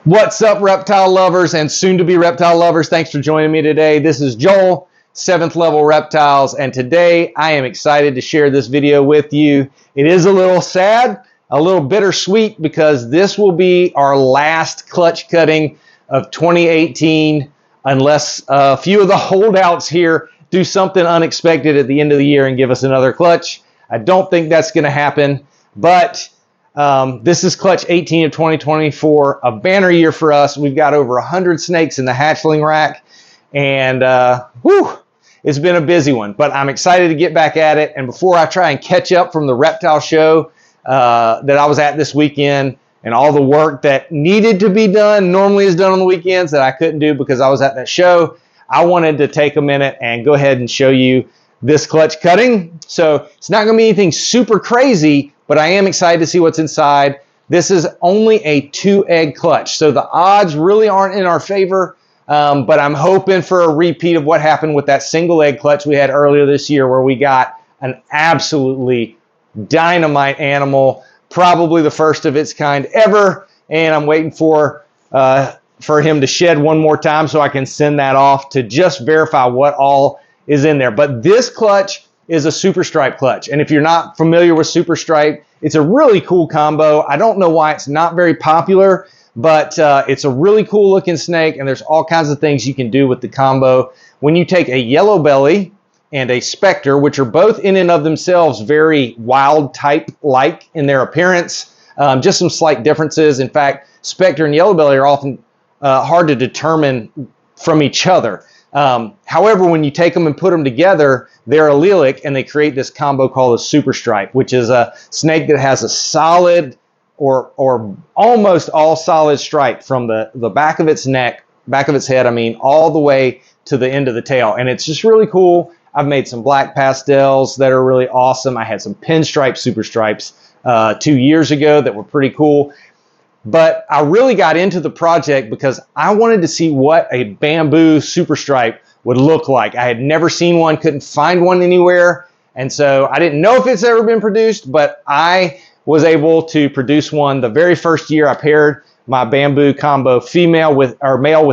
What's up, reptile lovers and soon-to-be reptile lovers? Thanks for joining me today. This is Joel, 7th Level Reptiles, and today I am excited to share this video with you. It is a little sad, a little bittersweet, because this will be our last clutch cutting of 2018 unless a few of the holdouts here do something unexpected at the end of the year and give us another clutch. I don't think that's going to happen, but this is clutch 18 of 2024, a banner year for us. We've got over 100 snakes in the hatchling rack, and it's been a busy one, but I'm excited to get back at it. And before I try and catch up from the reptile show that I was at this weekend and all the work that needed to be done, normally is done on the weekends, that I couldn't do because I was at that show, I wanted to take a minute and go ahead and show you this clutch cutting. So it's not going to be anything super crazy, but I am excited to see what's inside. This is only a 2-egg clutch, so the odds really aren't in our favor, but I'm hoping for a repeat of what happened with that single egg clutch we had earlier this year, where we got an absolutely dynamite animal, probably the first of its kind ever, and I'm waiting for him to shed one more time so I can send that off to just verify what all is in there. But this clutch is a super stripe clutch, and if you're not familiar with super stripe, it's a really cool combo. I don't know why it's not very popular, but it's a really cool looking snake, and there's all kinds of things you can do with the combo. When you take a yellow belly and a specter, which are both in and of themselves very wild type like in their appearance, just some slight differences. In fact, specter and yellow belly are often hard to determine from each other. However, when you take them and put them together, they're allelic, and they create this combo called a super stripe, which is a snake that has a solid or almost all solid stripe from the back of its neck, back of its head, all the way to the end of the tail. And it's just really cool. I've made some black pastels that are really awesome. I had some pinstripe super stripes 2 years ago that were pretty cool. But I really got into the project because I wanted to see what a bamboo super stripe would look like. I had never seen one, couldn't find one anywhere. And so I didn't know if it's ever been produced, but I was able to produce one the very first year. I paired my bamboo combo male with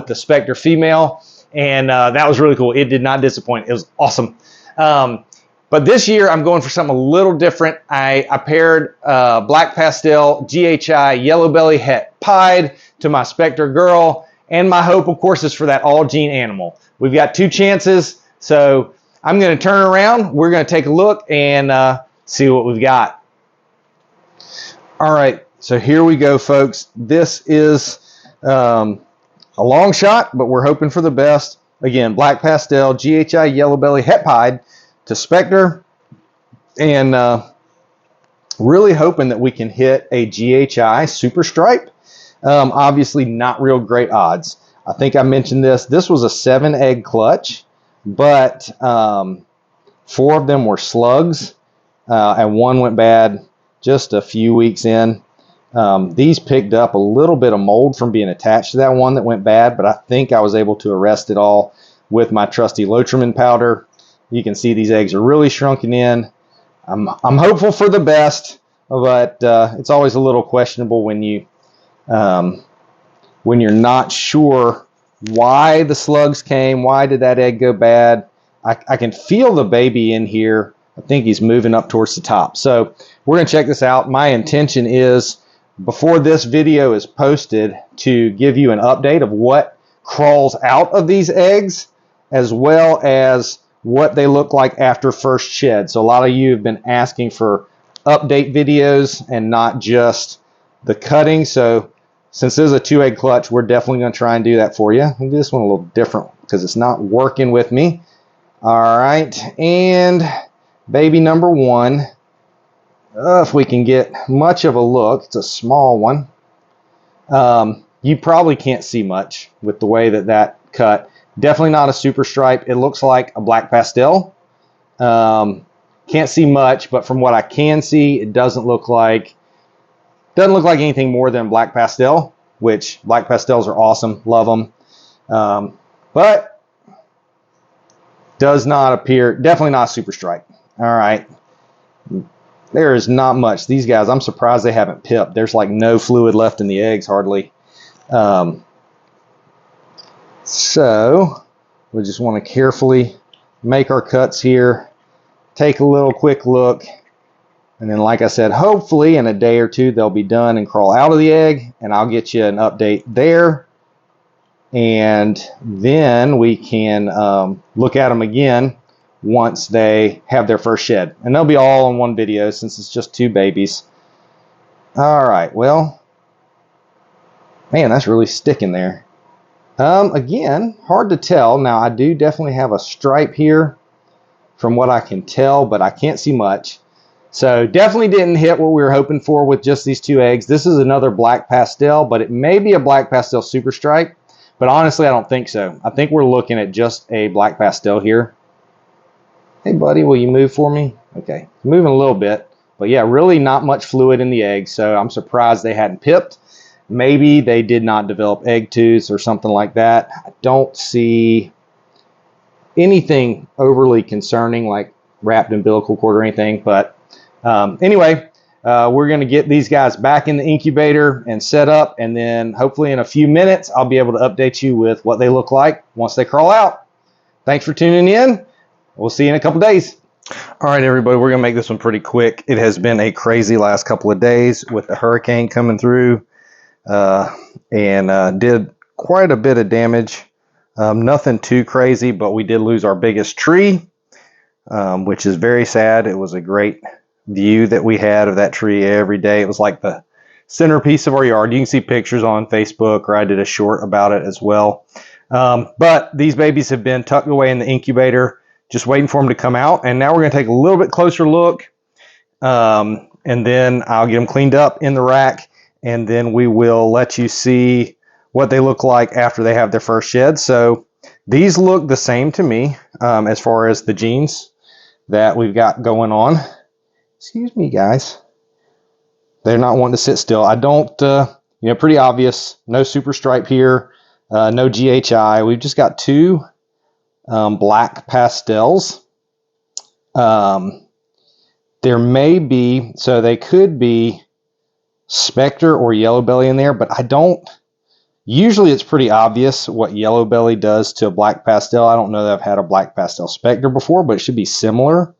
the specter female. And that was really cool. It did not disappoint. It was awesome. But this year, I'm going for something a little different. I paired black pastel, GHI, yellow belly het pied to my specter girl. And my hope, of course, is for that all gene animal. We've got 2 chances. So I'm going to turn around. We're going to take a look and see what we've got. All right. So here we go, folks. This is a long shot, but we're hoping for the best. Again, black pastel, GHI, yellow belly, het pied to specter, and really hoping that we can hit a GHI super stripe. Obviously not real great odds. I think I mentioned this. This was a 7-egg clutch, but 4 of them were slugs, and 1 went bad just a few weeks in. These picked up a little bit of mold from being attached to that one that went bad, but I think I was able to arrest it all with my trusty Lotrimin powder. You can see these eggs are really shrunken in. I'm hopeful for the best, but it's always a little questionable when you're not sure why the slugs came, why did that egg go bad. I can feel the baby in here. I think he's moving up towards the top. So we're going to check this out. My intention is, before this video is posted, to give you an update of what crawls out of these eggs, as well as what they look like after first shed. So a lot of you have been asking for update videos and not just the cutting. So since this is a 2-egg clutch, we're definitely going to try and do that for you. I'll do this one a little different because it's not working with me. All right, and baby number 1. If we can get much of a look, it's a small one. You probably can't see much with the way that cut. Definitely not a super stripe. It looks like a black pastel. Can't see much, but from what I can see, it doesn't look like anything more than black pastel, which black pastels are awesome. Love them. But does not appear, definitely not a super stripe. All right. There is not much. These guys, I'm surprised they haven't pipped. There's like no fluid left in the eggs, hardly. So we just want to carefully make our cuts here, take a little quick look, and then like I said, hopefully in a day or two they'll be done and crawl out of the egg, and I'll get you an update there. And then we can look at them again once they have their first shed. And they'll be all in one video since it's just 2 babies. All right, well, man, that's really sticking there. Again, hard to tell. Now, I do definitely have a stripe here from what I can tell, but I can't see much. So definitely didn't hit what we were hoping for with just these 2 eggs. This is another black pastel, but it may be a black pastel super stripe. But honestly, I don't think so. I think we're looking at just a black pastel here. Hey, buddy, will you move for me? Okay, moving a little bit. But yeah, really not much fluid in the egg, so I'm surprised they hadn't pipped. Maybe they did not develop egg tooths or something like that. I don't see anything overly concerning like wrapped umbilical cord or anything. But anyway, we're going to get these guys back in the incubator and set up, and then hopefully in a few minutes I'll be able to update you with what they look like once they crawl out. Thanks for tuning in. We'll see you in a couple days. All right, everybody, we're going to make this one pretty quick. It has been a crazy last couple of days with the hurricane coming through and did quite a bit of damage. Nothing too crazy, but we did lose our biggest tree, which is very sad. It was a great view that we had of that tree every day. It was like the centerpiece of our yard. You can see pictures on Facebook, or I did a short about it as well. But these babies have been tucked away in the incubator, just waiting for them to come out. And now we're going to take a little bit closer look, and then I'll get them cleaned up in the rack, and then we will let you see what they look like after they have their first shed. So these look the same to me as far as the genes that we've got going on. Excuse me, guys. They're not wanting to sit still. I don't, pretty obvious. No super stripe here. No GHI. We've just got 2 black pastels. There may be, so they could be Spectre or Yellow Belly in there, but I don't. Usually it's pretty obvious what Yellow Belly does to a black pastel. I don't know that I've had a black pastel Spectre before, but it should be similar.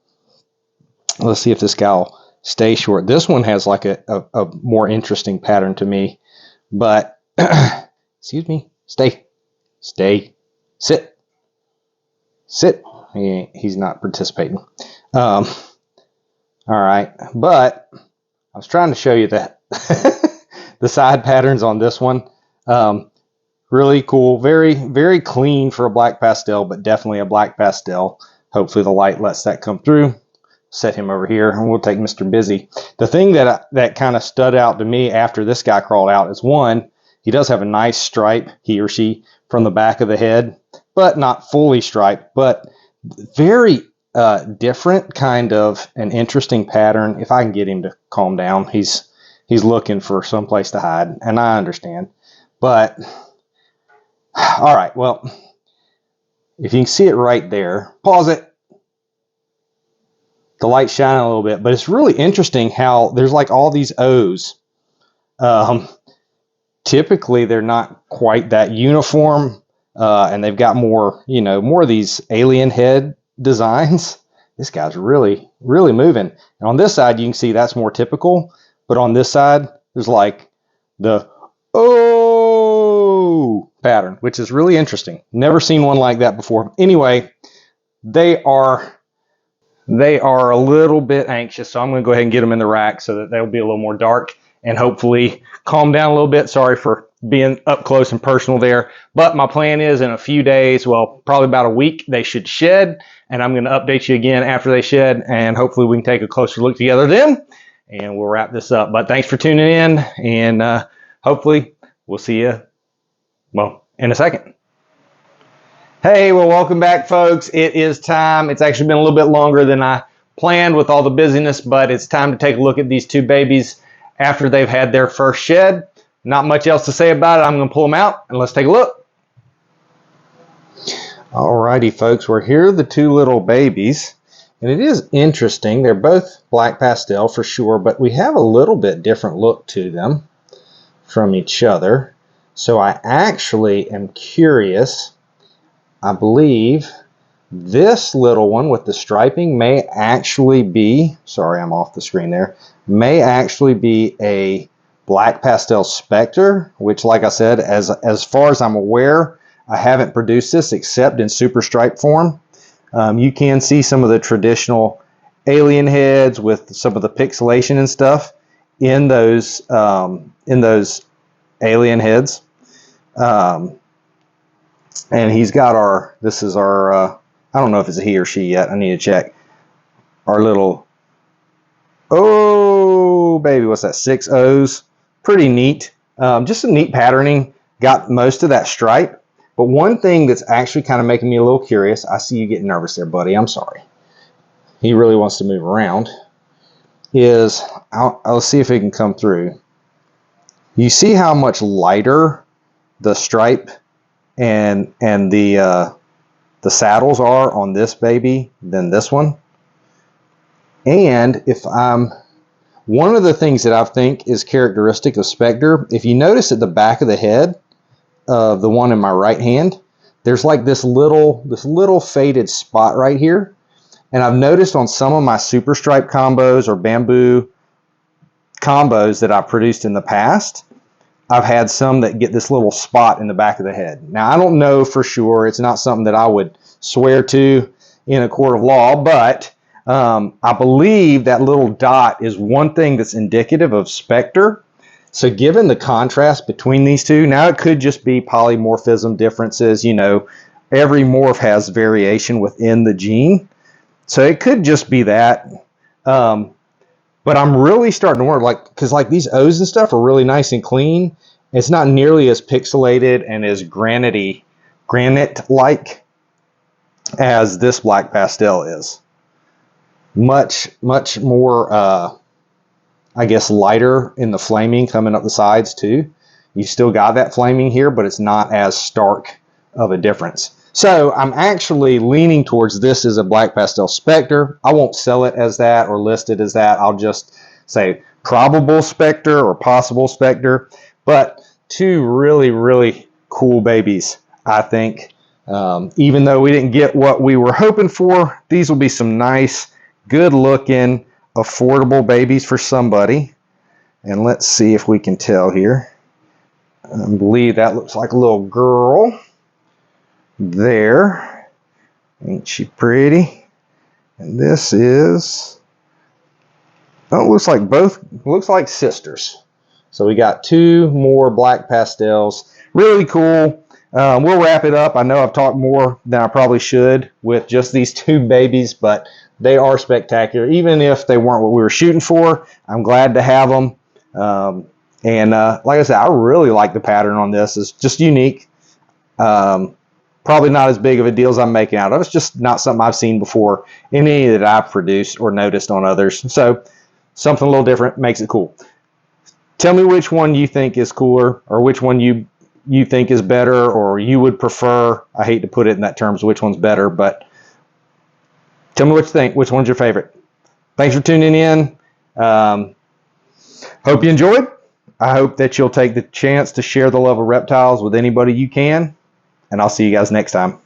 Let's see if this guy will stay short. This one has like a more interesting pattern to me, but excuse me, stay, sit. He's not participating. All right, but I was trying to show you that the side patterns on this one. Really cool, very, very clean for a black pastel, but definitely a black pastel. Hopefully the light lets that come through. Set him over here, and we'll take Mr. Busy. The thing that kind of stood out to me after this guy crawled out is, one, he does have a nice stripe, he or she, from the back of the head, but not fully striped, but very different, kind of an interesting pattern. If I can get him to calm down, he's looking for some place to hide, and I understand. But all right, well, if you can see it right there, pause it. The light's shining a little bit, but it's really interesting how there's like all these O's. Typically, they're not quite that uniform, and they've got more, more of these alien head designs. This guy's really, really moving. And on this side, you can see that's more typical, but on this side, there's like the O pattern, which is really interesting. Never seen one like that before. Anyway, they are a little bit anxious, so I'm going to go ahead and get them in the rack so that they'll be a little more dark and hopefully calm down a little bit. Sorry for being up close and personal there, but my plan is in a few days, well, probably about a week, they should shed, and I'm going to update you again after they shed, and hopefully we can take a closer look together then, and we'll wrap this up. But thanks for tuning in, and hopefully we'll see you, well, in a second. Hey, well, welcome back, folks. It is time. It's actually been a little bit longer than I planned with all the busyness, but it's time to take a look at these 2 babies after they've had their first shed. Not much else to say about it. I'm going to pull them out, and let's take a look. Alrighty, folks. We're here, the 2 little babies, and it is interesting. They're both black pastel for sure, but we have a little bit different look to them from each other. So I actually am curious. I believe this little one with the striping may actually be, sorry, I'm off the screen there, may actually be a black pastel spectre, which, like I said, as far as I'm aware, I haven't produced this except in super stripe form. You can see some of the traditional alien heads with some of the pixelation and stuff in those alien heads. And he's got our, this is our, I don't know if it's a he or she yet. I need to check. Our little, oh baby, what's that? 6 O's. Pretty neat. Just a neat patterning. Got most of that stripe. But one thing that's actually kind of making me a little curious. I see you getting nervous there, buddy. I'm sorry. He really wants to move around. Is I'll see if it can come through. You see how much lighter the stripe and the saddles are on this baby than this one. And if one of the things that I think is characteristic of Spectre, if you notice at the back of the head of the one in my right hand, there's like this little faded spot right here. And I've noticed on some of my super stripe combos or bamboo combos that I've produced in the past, I've had some that get this little spot in the back of the head. Now, I don't know for sure. It's not something that I would swear to in a court of law, but I believe that little dot is one thing that's indicative of Spectre. So given the contrast between these two, now it could just be polymorphism differences. You know, every morph has variation within the gene. So it could just be that. But I'm really starting to wonder, like, because like these O's and stuff are really nice and clean. It's not nearly as pixelated and as granite-like as this black pastel is. Much more, I guess, lighter in the flaming coming up the sides too. You still got that flaming here, but it's not as stark of a difference. So I'm actually leaning towards this as a black pastel Spectre. I won't sell it as that or list it as that. I'll just say probable Spectre or possible Spectre. But two really, really cool babies, I think. Even though we didn't get what we were hoping for, these will be some nice, good-looking, affordable babies for somebody. And let's see if we can tell here. I believe that looks like a little girl. There, ain't she pretty? And this is, oh, it looks like sisters. So we got two more black pastels. Really cool. We'll wrap it up. I know I've talked more than I probably should with just these two babies, but they are spectacular. Even if they weren't what we were shooting for, I'm glad to have them. Like I said, I really like the pattern on this. It's just unique. Probably not as big of a deal as I'm making out of. It's just not something I've seen before in any that I've produced or noticed on others. So something a little different makes it cool. Tell me which one you think is cooler, or which one you think is better, or you would prefer. I hate to put it in that terms, which one's better, but tell me what you think. Which one's your favorite? Thanks for tuning in. Hope you enjoyed. I hope that you'll take the chance to share the love of reptiles with anybody you can. And I'll see you guys next time.